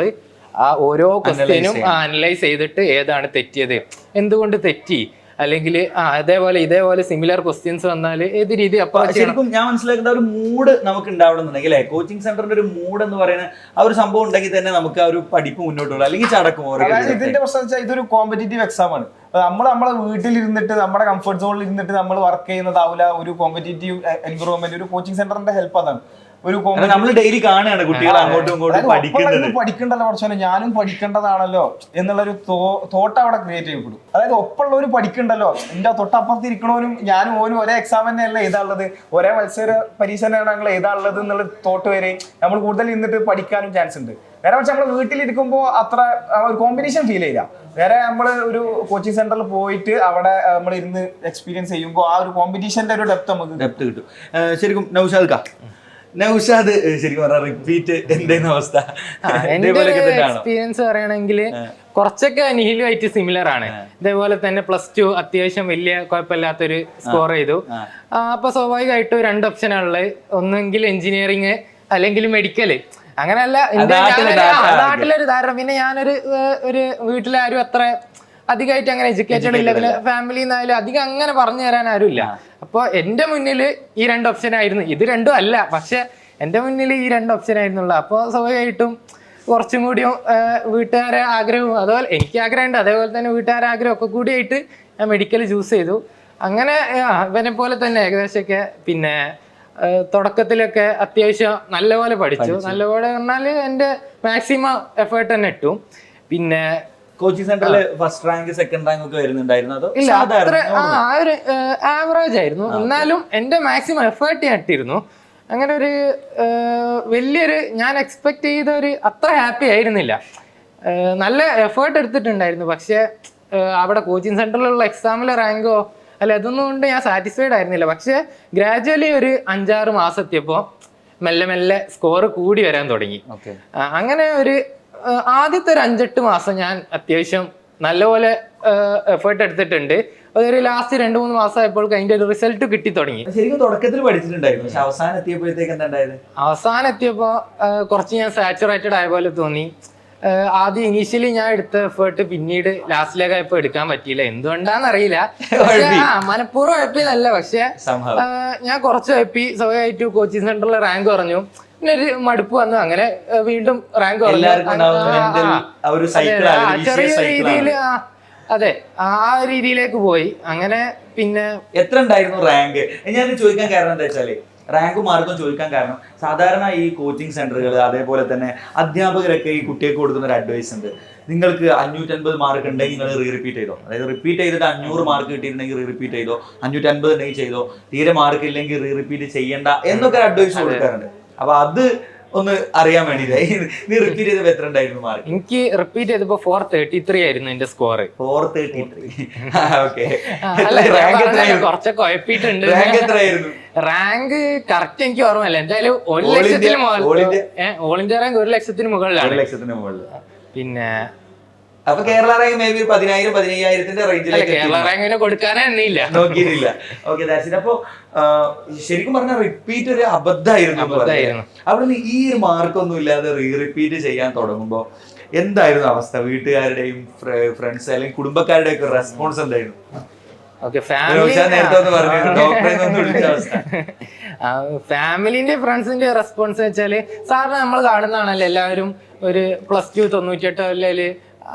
C: ആ ഓരോ ക്വസ്റ്റ്യനും അനലൈസ് ചെയ്തിട്ട് ഏതാണ് തെറ്റിയത്, എന്തുകൊണ്ട് തെറ്റി, അല്ലെങ്കിൽ ഇതേപോലെ സിമിലർ ക്വസ്റ്റ്യൻസ് വന്നാൽ ഏത് രീതി അപ്രോച്ച്.
B: ശരിക്കും ഞാൻ മനസ്സിലാക്കുന്ന ഒരു മൂഡ് നമുക്ക് ഉണ്ടാവണമെന്നുണ്ടെങ്കിൽ അല്ലെ, കോച്ചിങ് സെന്ററിന്റെ ഒരു മൂഡ് എന്ന് പറയുന്ന ആ ഒരു സംഭവം ഉണ്ടെങ്കിൽ തന്നെ നമുക്ക് ആ ഒരു പഠിപ്പ് മുന്നോട്ട് പോകും, അല്ലെങ്കിൽ ചടക്കും.
A: ഇതിന്റെ പ്രശ്നം വെച്ചാൽ ഇതൊരു കോമ്പറ്റീറ്റീവ് എക്സാം ആണ്. നമ്മളെ വീട്ടിലിരുന്നിട്ട് നമ്മുടെ കംഫർട്ട് സോണിൽ ഇരുന്നിട്ട് നമ്മൾ വർക്ക് ചെയ്യുന്നതാവില്ല. ഒരു കോമ്പറ്റീറ്റീവ് എൻവിറോൺമെന്റ്, ഒരു കോച്ചിങ് സെന്ററിന്റെ ഹെൽപ്പ് അതാണ്.
B: നമ്മൾ ഡെയിലി കാണുകയാണ് കുട്ടികൾ അങ്ങോട്ടും ഇങ്ങോട്ടും
A: പഠിക്കേണ്ടല്ലോ, കുറച്ചാൽ ഞാനും പഠിക്കേണ്ടതാണല്ലോ എന്നുള്ളൊരു തോട്ട് അവിടെ ക്രിയേറ്റ് ചെയ്യപ്പെടും. അതായത് ഒപ്പമുള്ളവരും പഠിക്കണ്ടല്ലോ, എന്റെ തൊട്ടപ്പുറത്ത് ഇരിക്കണവനും ഞാനും ഓനും ഒരേ എക്സാം തന്നെയല്ല എഴുതാനുള്ളത്, ഒരേ മത്സര പരീക്ഷ തന്നെയാണ് ഞങ്ങൾ എഴുതാനുള്ളത് എന്നുള്ള തോട്ട് വരെ നമ്മൾ കൂടുതൽ ഇരുന്നിട്ട് പഠിക്കാനും ചാൻസ് ഉണ്ട്. വേറെ പക്ഷെ നമ്മൾ വീട്ടിലിരിക്കുമ്പോൾ അത്ര ഒരു കോമ്പറ്റീഷൻ ഫീൽ ചെയ്യില്ല. വേറെ നമ്മൾ ഒരു കോച്ചിങ് സെന്ററിൽ പോയിട്ട് അവിടെ നമ്മൾ ഇരുന്ന് എക്സ്പീരിയൻസ് ചെയ്യുമ്പോൾ ആ ഒരു കോമ്പറ്റീഷന്റെ ഒരു ഡെപ്ത്
B: കിട്ടും. ശരിക്കും നൗഷാദ് ശരിക്കും പറഞ്ഞാൽ റിപ്പീറ്റ് എന്തായിരുന്നു അവസ്ഥ?
C: എക്സ്പീരിയൻസ് പറയുകയാണെങ്കിൽ കുറച്ചൊക്കെ നിഹിലുമായിട്ട് സിമിലർ ആണ്. ഇതേപോലെ തന്നെ +2 അത്യാവശ്യം വലിയ കുഴപ്പമില്ലാത്തൊരു സ്കോർ ചെയ്തു. അപ്പൊ സ്വാഭാവികമായിട്ടും 2 ഓപ്ഷനുള്ളത്, ഒന്നെങ്കിൽ എഞ്ചിനീയറിങ് അല്ലെങ്കിൽ മെഡിക്കല്. അങ്ങനെയല്ല, നാട്ടിലൊരു ധാരണ. പിന്നെ ഞാനൊരു വീട്ടിലാരും അത്ര അധികമായിട്ട് അങ്ങനെ എഡ്യൂക്കേറ്റഡ് ഇല്ല, പിന്നെ ഫാമിലിന്നായാലും അധികം അങ്ങനെ പറഞ്ഞു തരാൻ ആരും ഇല്ല. അപ്പോൾ എൻ്റെ മുന്നിൽ ഈ 2 ഓപ്ഷൻ ആയിരുന്നു. ഇത് രണ്ടും അല്ല, പക്ഷെ എൻ്റെ മുന്നിൽ ഈ 2 ഓപ്ഷൻ ആയിരുന്നുള്ളൂ. അപ്പോൾ സ്വാഭാവികമായിട്ടും കുറച്ചും കൂടിയും വീട്ടുകാരെ ആഗ്രഹവും, അതുപോലെ എനിക്ക് ആഗ്രഹമുണ്ട്, അതേപോലെ തന്നെ വീട്ടുകാരെ ആഗ്രഹം ഒക്കെ കൂടിയായിട്ട് ഞാൻ മെഡിക്കൽ ചൂസ് ചെയ്തു. അങ്ങനെ ഇവനെ പോലെ തന്നെ ഏകദേശമൊക്കെ പിന്നെ തുടക്കത്തിലൊക്കെ അത്യാവശ്യം നല്ലപോലെ പഠിച്ചു. നല്ലപോലെ പറഞ്ഞാൽ എൻ്റെ മാക്സിമം എഫേർട്ട് തന്നെ ഇട്ടു. പിന്നെ
B: കോച്ചിങ് സെന്ററിൽ ഫസ്റ്റ് റാങ്ക് സെക്കൻഡ് റാങ്ക് ഒക്കെ വരുന്നുണ്ടായിരുന്നു? അതോ
C: ഇല്ല, അത്ര ഒരു ആവറേജ് ആയിരുന്നു. എന്നാലും എൻ്റെ മാക്സിമം എഫേർട്ട് ഞാൻ ഇട്ടിരുന്നു. അങ്ങനെ ഒരു വലിയൊരു ഞാൻ എക്സ്പെക്ട് ചെയ്ത ഒരു അത്ര ഹാപ്പി ആയിരുന്നില്ല. നല്ല എഫേർട്ട് എടുത്തിട്ടുണ്ടായിരുന്നു, പക്ഷെ അവിടെ കോച്ചിങ് സെന്ററിലുള്ള എക്സാമിലെ റാങ്കോ അല്ല അതൊന്നും കൊണ്ട് ഞാൻ സാറ്റിസ്ഫൈഡ് ആയിരുന്നില്ല. പക്ഷെ ഗ്രാജുവലി ഒരു 5-6 മാസം എത്തിയപ്പോൾ മെല്ലെ മെല്ലെ സ്കോർ കൂടി വരാൻ തുടങ്ങി. അങ്ങനെ ഒരു ആദ്യത്തെ ഒരു 5-8 മാസം ഞാൻ അത്യാവശ്യം നല്ലപോലെ എഫേർട്ട് എടുത്തിട്ടുണ്ട്. അതൊരു ലാസ്റ്റ് 2-3 മാസം ആയപ്പോൾ അതിന്റെ ഒരു റിസൾട്ട് കിട്ടി തുടങ്ങി.
B: ശരിക്കും തുടക്കത്തിൽ പഠിച്ചിട്ടുണ്ടായിരുന്നു, പക്ഷെ അവസാനം എത്തിയപ്പോഴത്തേക്ക് എന്താ ഉണ്ടായത്?
C: അവസാനം എത്തിയപ്പോൾ കുറച്ച് ഞാൻ സാച്ചുറേറ്റഡ് ആയ പോലെ തോന്നി. ആദ്യം ഇനീഷ്യലി ഞാൻ എടുത്ത എഫേർട്ട് പിന്നീട് ലാസ്റ്റിലേക്ക് ആയപ്പോൾ എടുക്കാൻ പറ്റിയില്ല. എന്തുകൊണ്ടാന്നറിയില്ല, മനഃപൂർവ്വം എപ്പിന്നല്ല, പക്ഷെ ഞാൻ കുറച്ച് എപ്പി സ്വയമായിട്ട് കോച്ചിങ് സെന്ററിലെ റാങ്ക് കുറഞ്ഞു. പിന്നെ ഒരു മടുപ്പ് വന്നു. അങ്ങനെ വീണ്ടും റാങ്ക് ചെറിയ രീതിയിൽ അതെ ആ രീതിയിലേക്ക് പോയി. അങ്ങനെ പിന്നെ
B: എത്ര ഉണ്ടായിരുന്നു റാങ്ക്? ഞാൻ ചോദിക്കാൻ കാരണം എന്താ വെച്ചാല്, റാങ്ക് മാർക്കും ചോദിക്കാൻ കാരണം സാധാരണ ഈ കോച്ചിങ് സെന്ററുകൾ അതേപോലെ തന്നെ അധ്യാപകരൊക്കെ ഈ കുട്ടികൾക്ക് കൊടുക്കുന്ന ഒരു അഡ്വൈസ് ഉണ്ട്, നിങ്ങൾക്ക് 550 മാർക്ക് ഉണ്ടെങ്കിൽ നിങ്ങൾ റിപ്പീറ്റ് ചെയ്തോ. അതായത് റിപ്പീറ്റ് ചെയ്തിട്ട് 500 മാർക്ക് കിട്ടിയിട്ടുണ്ടെങ്കിൽ റിപ്പീറ്റ് ചെയ്തോ, 550 ഉണ്ടെങ്കിൽ ചെയ്തോ, തീരെ മാർക്ക് ഇല്ലെങ്കിൽ റിപ്പീറ്റ് ചെയ്യണ്ട എന്നൊക്കെ അഡ്വൈസ് കൊടുക്കാറുണ്ട്. അപ്പൊ അത് ഒന്ന് അറിയാൻ വേണ്ടിയില്ലേ, നീ റിപ്പീറ്റ് ചെയ്തപ്പോ എത്ര ഉണ്ടായിരുന്നു മാർക്ക്?
C: എനിക്ക് റിപ്പീറ്റ് ചെയ്തപ്പോ 433 ആയിരുന്നു എന്റെ സ്കോർ.
B: 433.
C: കുറച്ചൊക്കെ കുഴപ്പിട്ടുണ്ട്. റാങ്ക് കറക്റ്റ് എനിക്ക് ഓർമ്മയില്ല. എന്തായാലും 1 ലക്ഷത്തിന് ഓൾ ഇന്ത്യ റാങ്ക് 1 ലക്ഷത്തിന് മുകളിലാണ്. പിന്നെ
B: അപ്പൊ കേരള റാങ്ക് മേ ബി 10,000-15,000 റേഞ്ചിലേക്ക്
C: കേരള റാങ്കിനെ കൊടുക്കാനേ
B: നോക്കിയിട്ടില്ല. ഓക്കെ, അപ്പൊ ശരിക്കും പറഞ്ഞാൽ റിപ്പീറ്റ് ഒരു അബദ്ധമായിരുന്നു. അവിടുന്ന് ഈ ഒരു മാർക്കൊന്നും ഇല്ലാതെ റിപ്പീറ്റ് ചെയ്യാൻ തുടങ്ങുമ്പോ എന്തായിരുന്നു അവസ്ഥ? വീട്ടുകാരുടെയും ഫ്രണ്ട്സ് അല്ലെങ്കിൽ കുടുംബക്കാരുടെ ഒക്കെ റെസ്പോൺസ് എന്തായിരുന്നു?
C: ഫാമിലിന്റെ ഫ്രണ്ട്സിന്റെ റെസ്പോൺസ് വെച്ചാല് സാറിന് നമ്മൾ കാണുന്നതാണല്ലോ എല്ലാവരും ഒരു +2 98 അല്ലെങ്കിൽ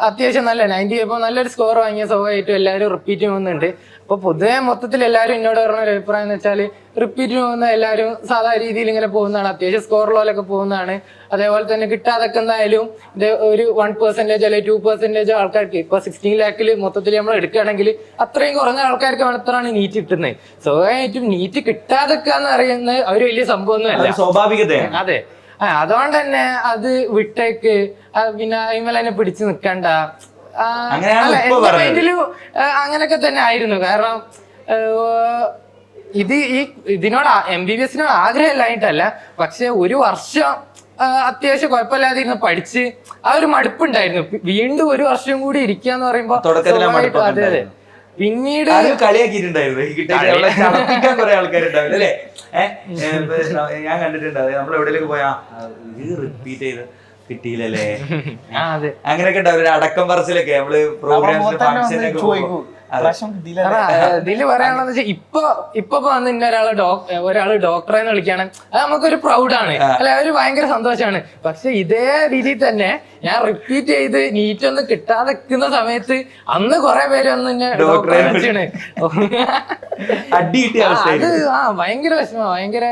C: അത്യാവശ്യം നല്ല 90 ഇപ്പോൾ നല്ലൊരു സ്കോർ വാങ്ങിയ സ്വാഭാവികമായിട്ടും എല്ലാവരും റിപ്പീറ്റ് പോകുന്നുണ്ട്. അപ്പോൾ പൊതുവെ മൊത്തത്തിൽ എല്ലാവരും എന്നോട് പറഞ്ഞ ഒരു അഭിപ്രായം എന്ന് വെച്ചാൽ റിപ്പീറ്റ് പോകുന്ന എല്ലാവരും സാധാ രീതിയിൽ ഇങ്ങനെ പോകുന്നതാണ്, അത്യാവശ്യം സ്കോറിലോലൊക്കെ പോകുന്നതാണ്. അതേപോലെ തന്നെ കിട്ടാതൊക്കെ എന്തായാലും ഇത് ഒരു 1% അല്ലെങ്കിൽ 2% ആൾക്കാർക്ക് ഇപ്പോൾ 16 ലാഖിൽ മൊത്തത്തിൽ നമ്മൾ എടുക്കുകയാണെങ്കിൽ അത്രയും കുറഞ്ഞ ആൾക്കാർക്ക് മാത്രമാണ് നീറ്റ് കിട്ടുന്നത്. സ്വാഭാവികമായിട്ടും നീറ്റ് കിട്ടാതൊക്കെ എന്ന് പറയുന്നത് ഒരു വലിയ സംഭവമൊന്നുമല്ല,
B: സ്വാഭാവികതയാണ്.
C: അതെ. അതുകൊണ്ട് തന്നെ അത് വിട്ടേക്ക്, പിന്നെ അതിന്മേൽ തന്നെ പിടിച്ചു നിക്കണ്ട, അല്ല എന്റെ മൈൻഡില് അങ്ങനൊക്കെ തന്നെ ആയിരുന്നു. കാരണം ഇതിനോട് MBBS ആഗ്രഹമില്ലായിട്ടല്ല, പക്ഷെ ഒരു വർഷം അത്യാവശ്യം കുഴപ്പമില്ലാതെ ഇരുന്ന് പഠിച്ച് ആ ഒരു മടുപ്പുണ്ടായിരുന്നു. വീണ്ടും ഒരു വർഷം കൂടി ഇരിക്കുക എന്ന് പറയുമ്പോ അതെ അതെ. പിന്നീട്
B: കളിയാക്കിയിട്ടുണ്ടായിരുന്നു കുറെ ആൾക്കാരുണ്ടാവില്ല അല്ലേ? ഞാൻ കണ്ടിട്ടുണ്ട്. നമ്മൾ എവിടെയൊക്കെ പോയാ റിപ്പീറ്റ് ചെയ്ത് കിട്ടിയില്ലല്ലേ, അങ്ങനെയൊക്കെ ഉണ്ടാവും. അടക്കം പറച്ചിലൊക്കെ നമ്മള് പ്രോഗ്രാംസ് ഫംഗ്ഷനൊക്കെ
C: ഇതില് പറയാനുള്ളത് വെച്ചാൽ ഇപ്പൊ വന്ന് ഇന്ന ഒരാള് ഡോക്ടറെ എന്ന് വിളിക്കുകയാണ്, അത് നമുക്കൊരു പ്രൗഡാണ് അല്ലെ, ഒരു ഭയങ്കര സന്തോഷമാണ്. പക്ഷെ ഇതേ രീതിയിൽ തന്നെ ഞാൻ റിപ്പീറ്റ് ചെയ്ത് നീറ്റ് ഒന്നും കിട്ടാതെ നിൽക്കുന്ന സമയത്ത് അന്ന് കുറെ പേര് വന്ന് എന്നെ ഡോക്ടറെ വിളിച്ചാണ്. അത് ഭയങ്കര വിഷമ, ഭയങ്കര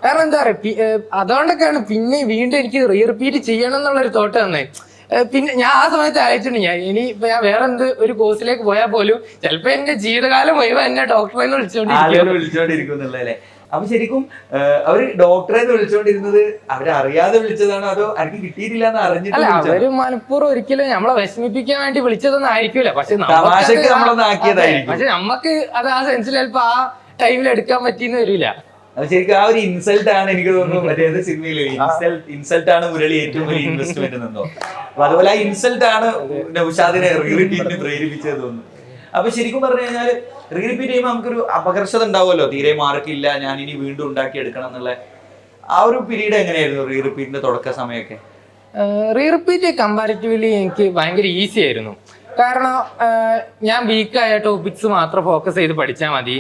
C: കാരണം എന്താ പറയാ, അതുകൊണ്ടൊക്കെയാണ് പിന്നെ വീണ്ടും എനിക്ക് റിപ്പീറ്റ് ചെയ്യണം എന്നുള്ളൊരു തോട്ട് തന്നെ. പിന്നെ ഞാൻ ആ സമയത്ത് അയച്ചിട്ടുണ്ട്, ഇനി ഞാൻ വേറെ എന്ത് ഒരു കോഴ്സിലേക്ക് പോയാൽ പോലും ചിലപ്പോ എന്റെ ജീവിതകാലം മുഴുവൻ എന്നെ ഡോക്ടറെ
B: വിളിച്ചോണ്ടിരിക്കുന്നുള്ളല്ലേ. അപ്പൊ ശരിക്കും അവര് ഡോക്ടറെ വിളിച്ചോണ്ടിരുന്നത് അവരറിയാതെ വിളിച്ചതാണോ അതോ അവർക്ക് കിട്ടിയിട്ടില്ല എന്ന് അറിഞ്ഞിട്ട്?
C: അല്ല, അവര് മനഃപൂർവ്വം ഒരിക്കലും നമ്മളെ വിഷമിപ്പിക്കാൻ വേണ്ടി വിളിച്ചതൊന്നും ആയിരിക്കൂല. പക്ഷെ നമുക്ക് അത് ആ സെൻസിൽ ചിലപ്പോ ആ ടൈമിൽ എടുക്കാൻ പറ്റിയെന്ന് വരില്ല.
B: അത് ശരിക്കും ആ ഒരു ഇൻസൾട്ട് ആണ് എനിക്ക് തോന്നുന്നു. മറ്റേത് സിനിമയില് ഇൻസൾട്ട് ആണ് മുരളി ഏറ്റവും വലിയ ഇൻവെസ്റ്റ്മെന്റ് എന്നോ. അപ്പൊ അതുപോലെ ആ ഇൻസൾട്ട് ആണ് നൗഷാദിനെ റീറിപ്പീറ്റിന് പ്രേരിപ്പിച്ചത് തോന്നുന്നു. അപ്പൊ ശരിക്കും പറഞ്ഞു കഴിഞ്ഞാൽ റീറിപ്പീറ്റ് ചെയ്യുമ്പോൾ നമുക്കൊരു അപകർഷത ഉണ്ടാവുമല്ലോ, തീരെ മാർക്കില്ല, ഞാൻ ഇനി വീണ്ടും ഉണ്ടാക്കി എടുക്കണം എന്നുള്ള ആ ഒരു പീരീഡ് എങ്ങനെയായിരുന്നു റീറിപ്പീറ്റിന്റെ തുടക്ക സമയമൊക്കെ?
C: റീറിപ്പീറ്റ് കമ്പാരിറ്റീവ്ലി എനിക്ക് ഭയങ്കര ഈസി ആയിരുന്നു. കാരണം ഞാൻ വീക്കായ ടോപ്പിക്സ് മാത്രം ഫോക്കസ് ചെയ്ത് പഠിച്ചാൽ മതി.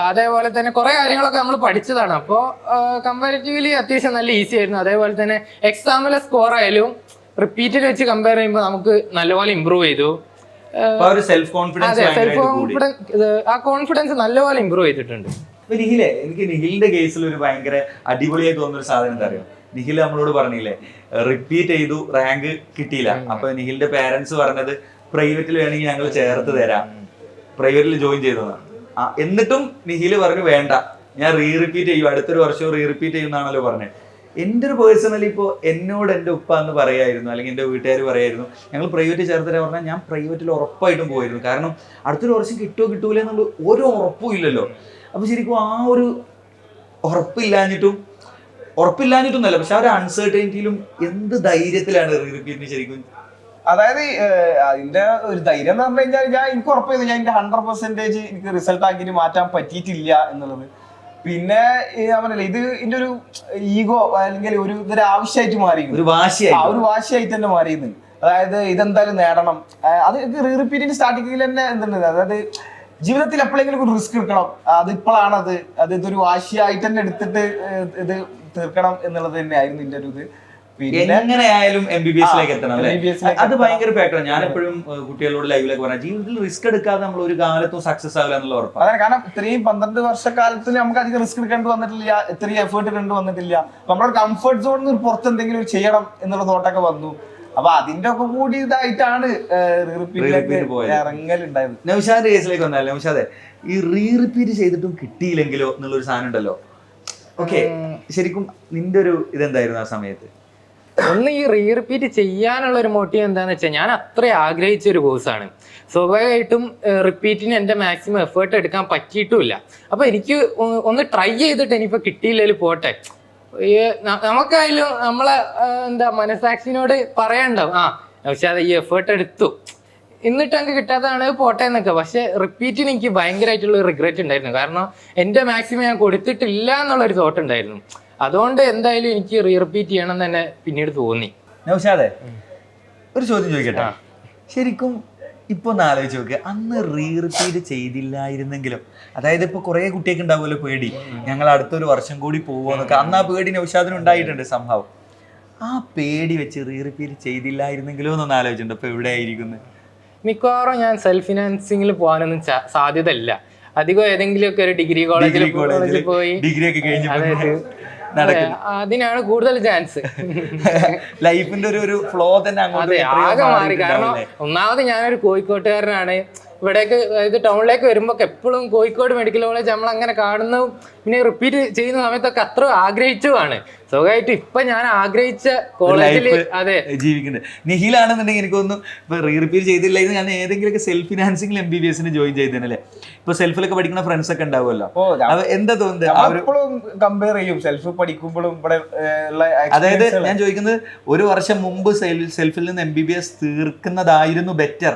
C: അതേപോലെ തന്നെ കുറെ കാര്യങ്ങളൊക്കെ നമ്മൾ പഠിച്ചതാണ്. അപ്പോൾ കമ്പാരിറ്റീവ്ലി അത്യാവശ്യം നല്ല ഈസി ആയിരുന്നു. അതേപോലെ തന്നെ എക്സാമിലെ സ്കോർ ആയാലും റിപ്പീറ്റിൽ വെച്ച് കമ്പയർ ചെയ്യുമ്പോൾ നമുക്ക് നല്ലപോലെ ഇമ്പ്രൂവ് ചെയ്തു.
B: സെൽഫ് കോൺഫിഡൻസ്
C: ആ കോൺഫിഡൻസ് നല്ലപോലെ ഇമ്പ്രൂവ് ചെയ്തിട്ടുണ്ട്.
B: നിഖിലെ, എനിക്ക് നിഖിലിന്റെ കേസിൽ ഒരു ഭയങ്കര അടിപൊളിയായി തോന്നുന്ന ഒരു സാധനം എന്താ അറിയോ? നിഖിൽ നമ്മളോട് പറഞ്ഞില്ലേ റിപ്പീറ്റ് ചെയ്തു, റാങ്ക് കിട്ടിയില്ല. അപ്പൊ നിഖിലിന്റെ പേരൻസ് പറഞ്ഞത് പ്രൈവറ്റിൽ വേണമെങ്കിൽ ഞങ്ങൾ ചേർത്ത് തരാം, പ്രൈവറ്റിൽ ജോയിൻ ചെയ്തതാണ്. എന്നിട്ടും നിഖില് പറഞ്ഞു വേണ്ട, ഞാൻ റിപ്പീറ്റ് ചെയ്യും, അടുത്തൊരു വർഷവും റിപ്പീറ്റ് ചെയ്യുന്നാണല്ലോ പറഞ്ഞത്. എൻ്റെ ഒരു പേഴ്സണലി ഇപ്പോൾ എന്നോട് എൻ്റെ ഉപ്പ എന്ന് പറയായിരുന്നു, അല്ലെങ്കിൽ എൻ്റെ വീട്ടുകാർ പറയായിരുന്നു ഞങ്ങൾ പ്രൈവറ്റ് ചേർത്തരാ പറഞ്ഞാൽ ഞാൻ പ്രൈവറ്റിൽ ഉറപ്പായിട്ടും പോയിരുന്നു. കാരണം അടുത്തൊരു വർഷം കിട്ടുമോ കിട്ടൂല എന്നുള്ള ഒരു ഉറപ്പും ഇല്ലല്ലോ. അപ്പോൾ ശരിക്കും ആ ഒരു ഉറപ്പില്ലാഞ്ഞിട്ടൊന്നല്ല, പക്ഷെ ആ ഒരു അൺസർട്ടനിറ്റിയിലും എന്ത് ധൈര്യത്തിലാണ് റിപ്പീറ്റിന് ശരിക്കും.
A: അതായത് അതിന്റെ ഒരു ധൈര്യം എന്ന് പറഞ്ഞു കഴിഞ്ഞാൽ എനിക്ക് ഉറപ്പായിരുന്നു ഞാൻ എന്റെ 100% എനിക്ക് റിസൾട്ട് ആക്കിയിട്ട് മാറ്റാൻ പറ്റിയിട്ടില്ല എന്നുള്ളത്. പിന്നെ ഞാൻ പറഞ്ഞില്ലേ, ഇത് ഇതിന്റെ ഒരു ഈഗോ അല്ലെങ്കിൽ ഇതൊരു ആവശ്യമായിട്ട് മാറി, ഒരു വാശിയായിട്ട് തന്നെ മാറിയിരുന്നു. അതായത് ഇതെന്തായാലും നേടണം. അത് റിപ്പീറ്റിന്റെ സ്റ്റാർട്ടിങ്ങിൽ തന്നെ എന്തുണ്ട്, അതായത് ജീവിതത്തിൽ എപ്പോഴെങ്കിലും ഒരു റിസ്ക് എടുക്കണം, അത് ഇപ്പോഴാണത്, ഇതൊരു വാശിയായിട്ട് തന്നെ എടുത്തിട്ട് ഇത് തീർക്കണം എന്നുള്ളത് തന്നെ ആയിരുന്നു ഇതിന്റെ ഒരു ഇത്.
B: എങ്ങനെയായാലും MBBS-ലേക്ക് എത്തണം അല്ലേ? അത് ഭയങ്കര ഫാക്ടറാണ്. ഞാൻ എപ്പോഴും കുട്ടികളോട് ലൈവിലേക്ക് പറഞ്ഞ ജീവിതത്തിൽ റിസ്ക് എടുക്കാതെ നമ്മൾ ഒരു കാലത്തും സക്സസ് ആവില്ല എന്നുള്ള ഉറപ്പാണ്.
A: അതാണ്. കാരണം ഇത്രയും 12 വർഷക്കാലത്തിൽ നമുക്ക് അധികം റിസ്ക് എടുക്കേണ്ടി വന്നിട്ടില്ല, ഇത്രയും എഫേർട്ട് കണ്ടു വന്നിട്ടില്ല. നമ്മുടെ കംഫർട്ട് സോണിൽ നിന്ന് പുറത്ത് എന്തെങ്കിലും ചെയ്യണം എന്നുള്ള തോട്ടൊക്കെ വന്നു. അപ്പൊ അതിന്റെ ഒക്കെ കൂടി ഇതായിട്ടാണ് ഇറങ്ങലുണ്ടായത്.
B: നൗഷാദിന്റെ കേസിലേക്ക് വന്നാൽ, നൗഷാദെ ഈ റിപ്പീറ്റ് ചെയ്തിട്ടും കിട്ടിയില്ലെങ്കിലോ എന്നുള്ളൊരു സാധനം ഉണ്ടല്ലോ. ഓക്കെ, ശരിക്കും നിന്റെ ഒരു ഇതെന്തായിരുന്നു ആ സമയത്ത്?
C: ഒന്ന് ഈ റിപ്പീറ്റ് ചെയ്യാനുള്ള ഒരു മോട്ടീവ് എന്താന്ന് വെച്ചാൽ ഞാൻ അത്ര ആഗ്രഹിച്ച ഒരു കോഴ്സാണ്. സ്വാഭാവികമായിട്ടും റിപ്പീറ്റിന് എൻ്റെ മാക്സിമം എഫേർട്ട് എടുക്കാൻ പറ്റിയിട്ടുമില്ല. അപ്പൊ എനിക്ക് ഒന്ന് ട്രൈ ചെയ്തിട്ട് ഇനിയിപ്പോൾ കിട്ടിയില്ലെങ്കിൽ പോട്ടെ, നമുക്കായാലും നമ്മളെ മനസാക്ഷിനോട് പറയണ്ടാവും പക്ഷെ അത് ഈ എഫേർട്ട് എടുത്തു എന്നിട്ട് എനിക്ക് കിട്ടാത്തതാണ് പോട്ടെ എന്നൊക്കെ. പക്ഷെ റിപ്പീറ്റിന് എനിക്ക് ഭയങ്കരമായിട്ടുള്ള റിഗ്രറ്റ് ഉണ്ടായിരുന്നു. കാരണം എൻ്റെ മാക്സിമം ഞാൻ കൊടുത്തിട്ടില്ല എന്നുള്ളൊരു തോട്ട് ഉണ്ടായിരുന്നു. അതുകൊണ്ട് എന്തായാലും എനിക്ക് റിപ്പീറ്റ് ചെയ്യണം തന്നെ പിന്നീട് തോന്നി.
B: നൗഷാദെ, ഒരു ചോദ്യം ചോദിക്കട്ടെ. ശരിക്കും ഇപ്പൊ ഒന്ന് ആലോചിച്ച് നോക്ക്, അന്ന് റിപ്പീറ്റ് ചെയ്തില്ലായിരുന്നെങ്കിലും, അതായത് ഇപ്പൊ കുറെ കുട്ടിയൊക്കെ ഉണ്ടാവുമല്ലോ പേടി, ഞങ്ങൾ അടുത്തൊരു വർഷം കൂടി പോകുമെന്നൊക്കെ, അന്ന് ആ പേടി നൗഷാദിന് ഉണ്ടായിട്ടുണ്ട് സംഭവം. ആ പേടി വെച്ച് റിപ്പീറ്റ് ചെയ്തില്ലായിരുന്നെങ്കിലും എന്നൊന്ന് ആലോചിച്ചിട്ടുണ്ട് ഇപ്പൊ എവിടെ ആയിരിക്കുന്നത്.
C: മിക്കവാറും ഞാൻ സെൽഫ് ഫിനാൻസിങ്ങിൽ പോകാനൊന്നും സാധ്യത ഇല്ല. അധികം ഏതെങ്കിലും ഒക്കെ ഒരു ഡിഗ്രി കോളേജിൽ പോയി
B: ഡിഗ്രി ഒക്കെ കഴിഞ്ഞ്
C: അതിനാണ് കൂടുതൽ ചാൻസ്.
B: ലൈഫിന്റെ ഒരു ഫ്ലോ തന്നെ അങ്ങോട്ട്
C: ആകെ മാറി. കാരണം ഒന്നാമത് ഞാനൊരു കോഴിക്കോട്ടുകാരനാണ്. ഇവിടേക്ക് അതായത് ടൗണിലേക്ക് വരുമ്പോൾ എപ്പോഴും കോഴിക്കോട് മെഡിക്കൽ കോളേജ് നമ്മൾ അങ്ങനെ കാണുന്നതും പിന്നെ റിപ്പീറ്റ് ചെയ്യുന്ന സമയത്തൊക്കെ അത്ര ആഗ്രഹിച്ചതാണ്. സ്വകായിട്ട് ഇപ്പൊ ഞാൻ ആഗ്രഹിച്ച കോളേജിൽ അതെ
B: ജീവിക്കുന്നുണ്ട്. നിഖിലാണെന്നുണ്ടെങ്കിൽ എനിക്ക് തോന്നുന്നു ഇപ്പൊ റിപ്പീറ്റ് ചെയ്തില്ല, ഇത് ഞാൻ ഏതെങ്കിലുമൊക്കെ സെൽഫ് ഫിനാൻസിംഗിൽ MBBS ജോയിൻ ചെയ്തേനല്ലേ. ഇപ്പൊ സെൽഫിലൊക്കെ പഠിക്കുന്ന ഫ്രണ്ട്സ് ഒക്കെ ഉണ്ടാവുമല്ലോ, എന്താ തോന്നുന്നത്
A: കമ്പയർ ചെയ്യും സെൽഫ് പഠിക്കുമ്പോഴും ഇവിടെ.
B: അതായത് ഞാൻ ചോദിക്കുന്നത്, ഒരു വർഷം മുമ്പ് സെൽഫിൽ നിന്ന് MBBS തീർക്കുന്നതായിരുന്നു ബെറ്റർ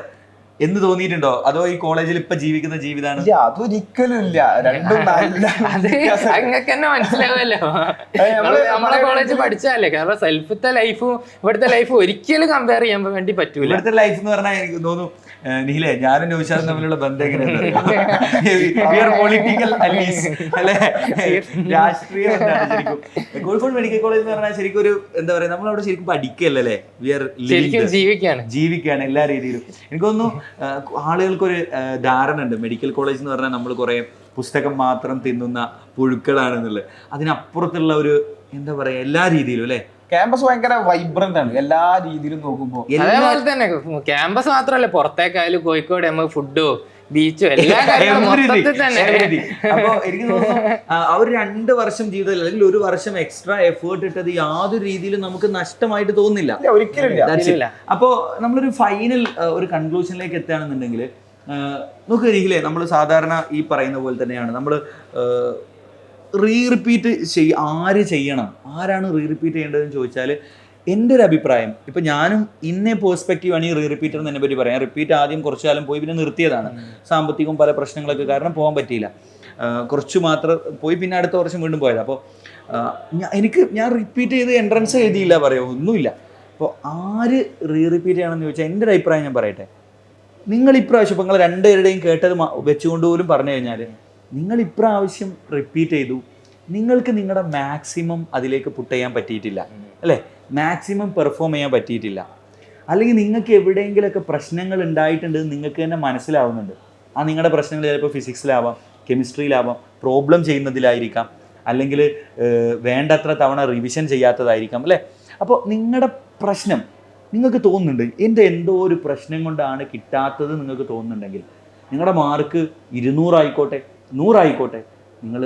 B: എന്ന് തോന്നിയിട്ടുണ്ടോ? അതോ ഈ കോളേജിൽ ഇപ്പൊ ജീവിക്കുന്ന ജീവിതമാണ്?
A: അതൊരിക്കലും ഇല്ല, രണ്ടും നല്ല.
C: അങ്ങക്ക് തന്നെ മനസ്സിലാവുമല്ലോ നമ്മളെ കോളേജ് പഠിച്ചാലേ. കാരണം സെൽഫത്തെ ലൈഫും ഇവിടുത്തെ ലൈഫും ഒരിക്കലും കമ്പയർ ചെയ്യാൻ വേണ്ടി പറ്റൂല.
B: ഇവിടുത്തെ ലൈഫ് എന്ന് പറഞ്ഞാൽ എനിക്ക് തോന്നുന്നു നിഖിലേ, ഞാനും നൗഷാദും തമ്മിലുള്ള ബന്ധം എങ്ങനെയാണ് പൊളിറ്റിക്കൽ അല്ലെ, രാഷ്ട്രീയ ബന്ധമാണ് ശരിക്കും. കോഴിക്കോട് മെഡിക്കൽ കോളേജ് എന്ന് പറഞ്ഞാൽ ശരിക്കും ഒരു എന്താ പറയാ, നമ്മളവിടെ ശരിക്കും പഠിക്കല്ലേ, വി ആർ ജീവിക്കാണ് എല്ലാ രീതിയിലും. എനിക്ക് തോന്നുന്നു ആളുകൾക്കൊരു ധാരണ ഉണ്ട്, മെഡിക്കൽ കോളേജ് എന്ന് പറഞ്ഞാൽ നമ്മൾ കുറെ പുസ്തകം മാത്രം തിന്നുന്ന പുഴുക്കളാണെന്നുള്ളത്. അതിനപ്പുറത്തുള്ള ഒരു എന്താ പറയാ എല്ലാ രീതിയിലും അല്ലെ.
A: ക്യാമ്പസ് ഭയങ്കര വൈബ്രന്റ് ആണ് എല്ലാ രീതിയിലും നോക്കുമ്പോൾ.
C: അതേപോലെ തന്നെ ക്യാമ്പസ് മാത്രമല്ല, പുറത്തേക്കായാലും കോഴിക്കോട് നമുക്ക് ഫുഡോ ബീച്ചോ എല്ലാ കാര്യങ്ങളും തന്നെ.
B: അപ്പൊ എനിക്ക് തോന്നുന്നു ആ ഒരു 2 വർഷം ജീവിതം അല്ലെങ്കിൽ 1 വർഷം എക്സ്ട്രാ എഫേർട്ട് ഇട്ടത് യാതൊരു രീതിയിലും നമുക്ക് നഷ്ടമായിട്ട് തോന്നുന്നില്ല,
A: ഒരിക്കലും.
B: അപ്പോ നമ്മളൊരു ഫൈനൽ ഒരു കൺക്ലൂഷനിലേക്ക് എത്തുകയാണെന്നുണ്ടെങ്കിൽ നോക്കുക രീതിയിലേ, നമ്മൾ സാധാരണ ഈ പറയുന്ന പോലെ തന്നെയാണ് നമ്മൾ റിപ്പീറ്റ് ആര് ചെയ്യണം, ആരാണ് റിപ്പീറ്റ് ചെയ്യേണ്ടതെന്ന് ചോദിച്ചാൽ എൻ്റെ ഒരു അഭിപ്രായം, ഇപ്പം ഞാനും ഇന്നേ പേഴ്സ്പെക്റ്റീവ് ആണ് ഈ റിപ്പീറ്റർ എന്നതിനെ പറ്റി പറയാം. റിപ്പീറ്റ് ആദ്യം കുറച്ചു കാലം പോയി, പിന്നെ നിർത്തിയതാണ്. സാമ്പത്തികവും പല പ്രശ്നങ്ങളൊക്കെ കാരണം പോകാൻ പറ്റിയില്ല. കുറച്ച് മാത്രം പോയി, പിന്നെ അടുത്ത വർഷം വീണ്ടും പോയത്. അപ്പോൾ ഞാൻ റിപ്പീറ്റ് ചെയ്ത് എൻട്രൻസ് എഴുതിയില്ല പറയുമോ, ഒന്നുമില്ല. അപ്പോൾ ആര് റിപ്പീറ്റ് ചെയ്യണമെന്ന് ചോദിച്ചാൽ എൻ്റെ ഒരു അഭിപ്രായം ഞാൻ പറയട്ടെ. നിങ്ങൾ ഇപ്രാവശ്യം ഇപ്പം നിങ്ങൾ രണ്ടുപേരുടെയും കേട്ടത് വെച്ചുകൊണ്ട് പോലും പറഞ്ഞു കഴിഞ്ഞാൽ, നിങ്ങൾ ഇപ്രാവശ്യം റിപ്പീറ്റ് ചെയ്തു, നിങ്ങൾക്ക് നിങ്ങളുടെ മാക്സിമം അതിലേക്ക് പുട്ട് ചെയ്യാൻ പറ്റിയിട്ടില്ല അല്ലേ, മാക്സിമം പെർഫോം ചെയ്യാൻ പറ്റിയിട്ടില്ല, അല്ലെങ്കിൽ നിങ്ങൾക്ക് എവിടെയെങ്കിലുമൊക്കെ പ്രശ്നങ്ങൾ ഉണ്ടായിട്ടുണ്ട് നിങ്ങൾക്ക് തന്നെ മനസ്സിലാവുന്നുണ്ട്. ആ നിങ്ങളുടെ പ്രശ്നങ്ങൾ ചിലപ്പോൾ ഫിസിക്സിലാവാം, കെമിസ്ട്രിയിലാവാം, പ്രോബ്ലം ചെയ്യുന്നതിലായിരിക്കാം, അല്ലെങ്കിൽ വേണ്ടത്ര തവണ റിവിഷൻ ചെയ്യാത്തതായിരിക്കാം അല്ലേ. അപ്പോൾ നിങ്ങളുടെ പ്രശ്നം നിങ്ങൾക്ക് തോന്നുന്നുണ്ട്, എൻ്റെ എന്തോ ഒരു പ്രശ്നം കൊണ്ടാണ് കിട്ടാത്തത് നിങ്ങൾക്ക് തോന്നുന്നുണ്ടെങ്കിൽ, നിങ്ങളുടെ മാർക്ക് 200 ആയിക്കോട്ടെ 100 ആയിക്കോട്ടെ, നിങ്ങൾ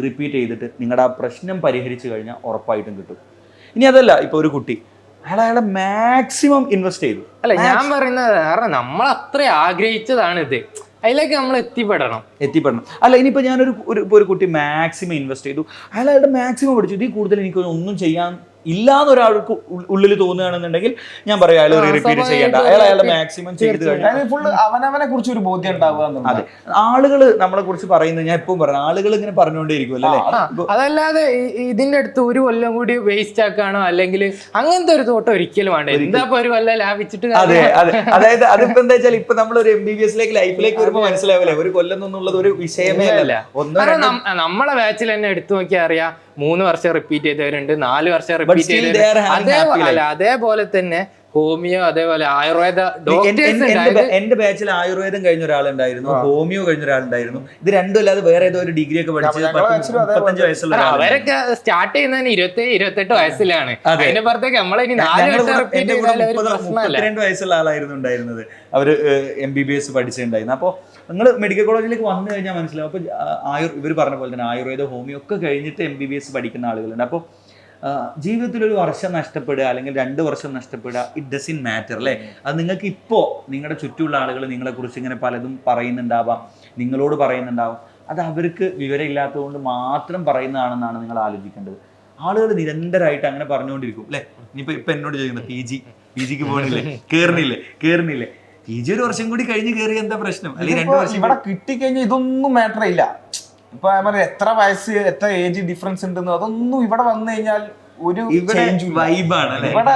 B: റിപ്പീറ്റ് ചെയ്തിട്ട് നിങ്ങളുടെ ആ പ്രശ്നം പരിഹരിച്ചു കഴിഞ്ഞാൽ ഉറപ്പായിട്ടും കിട്ടും. ഇനി അതല്ല, ഇപ്പോൾ ഒരു കുട്ടി അയാളെ മാക്സിമം ഇൻവെസ്റ്റ് ചെയ്തു.
C: അല്ല, ഞാൻ പറയുന്നത് കാരണം നമ്മൾ അത്ര ആഗ്രഹിച്ചതാണ് ഇത്, അതിലേക്ക് നമ്മൾ എത്തിപ്പെടണം.
B: അല്ല, ഇനിയിപ്പോൾ ഞാനൊരു ഒരു കുട്ടി മാക്സിമം ഇൻവെസ്റ്റ് ചെയ്തു, അയാളുടെ മാക്സിമം പഠിച്ചു, ഇതിൽ കൂടുതൽ എനിക്ക് ഒന്നും ചെയ്യാൻ ഇല്ലാന്ന് ഒരാൾക്ക് ഉള്ളിൽ തോന്നുകയാണെന്നുണ്ടെങ്കിൽ ഞാൻ പറയാം അയാൾ റിപ്പീറ്റ് ചെയ്യേണ്ട, അയാളുടെ മാക്സിമം ചെയ്ത് കഴിഞ്ഞാൽ
A: ഫുള്ള് അവനവനെ കുറിച്ച് ഒരു ബോധ്യം ഉണ്ടാവുക.
B: അതെ, ആളുകൾ നമ്മളെ കുറിച്ച് പറയുന്നത് ഞാൻ എപ്പോഴും പറഞ്ഞു, ആളുകൾ ഇങ്ങനെ പറഞ്ഞുകൊണ്ടേയിരിക്കും അല്ലേ.
C: അതല്ലാതെ ഇതിന്റെ അടുത്ത് ഒരു കൊല്ലം കൂടി വേസ്റ്റ് ആക്കാണോ അല്ലെങ്കിൽ അങ്ങനത്തെ ഒരു തോട്ടം ഒരിക്കലും വേണ്ട. എന്താ ഒരു കൊല്ലം ലാഭിച്ചിട്ട്.
B: അതെ അതെ, അതായത് അതിപ്പോ എന്താ വെച്ചാൽ ഇപ്പൊ നമ്മൾ ഒരു MBBS ലൈഫിലേക്ക് വരുമ്പോൾ മനസ്സിലാവില്ലേ, ഒരു കൊല്ലം എന്നുള്ളത് ഒരു വിഷയമേ അല്ല.
C: നമ്മളെ ബാച്ചിൽ തന്നെ എടുത്തു നോക്കിയാൽ അറിയാം, 3 വർഷം റിപ്പീറ്റ് ചെയ്തവരുണ്ട്, 4 വർഷം റിപ്പീറ്റ് ചെയ്തവരുണ്ട്. അതേപോലെ തന്നെ ഹോമിയോ, അതേപോലെ ആയുർവേദ
B: എന്റെ ബാച്ചിൽ ആയുർവേദം കഴിഞ്ഞ ഒരാളുണ്ടായിരുന്നു, ഹോമിയോ കഴിഞ്ഞ ഒരാളുണ്ടായിരുന്നു. ഇത് രണ്ടും അല്ലാതെ വേറെ ഏതോ ഒരു ഡിഗ്രി ഒക്കെ പഠിച്ചത് 35 വയസ്സുള്ള
C: അവരൊക്കെ സ്റ്റാർട്ട് ചെയ്യുന്നതിന് 27-28 വയസ്സിലാണ്. അതിന്റെ പുറത്തേക്ക് നമ്മളെ
B: 32 വയസ്സുള്ള ആളായിരുന്നു ഉണ്ടായിരുന്നത്, അവര് MBBS പഠിച്ചിട്ടുണ്ടായിരുന്നു. അപ്പോൾ നിങ്ങൾ മെഡിക്കൽ കോളേജിലേക്ക് വന്നു കഴിഞ്ഞാൽ മനസ്സിലാവും. അപ്പോൾ ഇവർ പറഞ്ഞ പോലെ തന്നെ ആയുർവേദ ഹോമിയോ ഒക്കെ കഴിഞ്ഞിട്ട് MBBS പഠിക്കുന്ന ആളുകളുണ്ട്. അപ്പോൾ ജീവിതത്തിൽ 1 വർഷം നഷ്ടപ്പെടുക അല്ലെങ്കിൽ 2 വർഷം നഷ്ടപ്പെടുക, ഇറ്റ് ഡസൻറ്റ് മാറ്റർ അല്ലേ. അത് നിങ്ങൾക്ക് ഇപ്പോൾ നിങ്ങളുടെ ചുറ്റുമുള്ള ആളുകൾ നിങ്ങളെക്കുറിച്ച് ഇങ്ങനെ പലതും പറയുന്നുണ്ടാവാം, നിങ്ങളോട് പറയുന്നുണ്ടാവാം. അത് അവർക്ക് വിവരമില്ലാത്തതുകൊണ്ട് മാത്രം പറയുന്നതാണെന്നാണ് നിങ്ങൾ ആലോചിക്കേണ്ടത്. ആളുകൾ നിരന്തരമായിട്ട് അങ്ങനെ പറഞ്ഞുകൊണ്ടിരിക്കും അല്ലേ. ഇപ്പം എന്നോട് ചോദിക്കുന്നത് PGക്ക് പോകണില്ലേ, കയറുന്നില്ലേ. PG 1 വർഷം കൂടി കഴിഞ്ഞ് കയറിയ എന്താ പ്രശ്നം, അല്ലെങ്കിൽ 2 വർഷം
A: ഇവിടെ കിട്ടിക്കഴിഞ്ഞാൽ ഇതൊന്നും മാറ്റർ ഇല്ല. ഇപ്പൊ എത്ര വയസ്സ്, എത്ര ഏജ് ഡിഫറൻസ് ഉണ്ടെന്ന് അതൊന്നും ഇവിടെ വന്നു കഴിഞ്ഞാൽ ഒരു
B: ഇവിടെ
A: change ഉം ഇല്ല.
B: വൈബാണ് അല്ലേ?
A: ഇവിടെ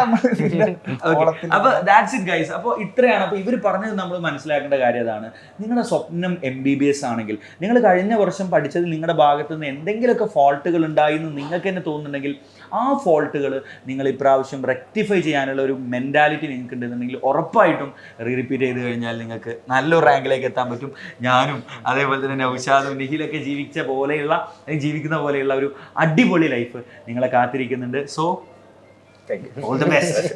B: അപ്പൊ ദാറ്റ്സ് ഇറ്റ് ഗൈസ്. അപ്പോൾ ഇത്രയാണ്. അപ്പോൾ ഇവർ പറഞ്ഞത് നമ്മൾ മനസ്സിലാക്കേണ്ട കാര്യം അതാണ്. നിങ്ങളുടെ സ്വപ്നം MBBS ആണെങ്കിൽ, നിങ്ങൾ കഴിഞ്ഞ വർഷം പഠിച്ചതിൽ നിങ്ങളുടെ ഭാഗത്ത് നിന്ന് എന്തെങ്കിലുമൊക്കെ ഫോൾട്ടുകൾ ഉണ്ടായി എന്ന് നിങ്ങൾക്ക് തന്നെ തോന്നുന്നുണ്ടെങ്കിൽ ആ ഫോൾട്ടുകൾ നിങ്ങൾ ഇപ്രാവശ്യം റെക്ടിഫൈ ചെയ്യാനുള്ള ഒരു മെൻറ്റാലിറ്റി നിങ്ങൾക്ക് ഉണ്ടെന്നുണ്ടെങ്കിൽ ഉറപ്പായിട്ടും റിപ്പീറ്റ് ചെയ്ത് കഴിഞ്ഞാൽ നിങ്ങൾക്ക് നല്ലൊരു റാങ്കിലേക്ക് എത്താൻ പറ്റും. ഞാനും അതേപോലെ തന്നെ നൗഷാദും നിഖിലൊക്കെ ജീവിക്കുന്ന പോലെയുള്ള ഒരു അടിപൊളി ലൈഫ് നിങ്ങളെ കാത്തിരിക്കുന്നുണ്ട്. So all the best.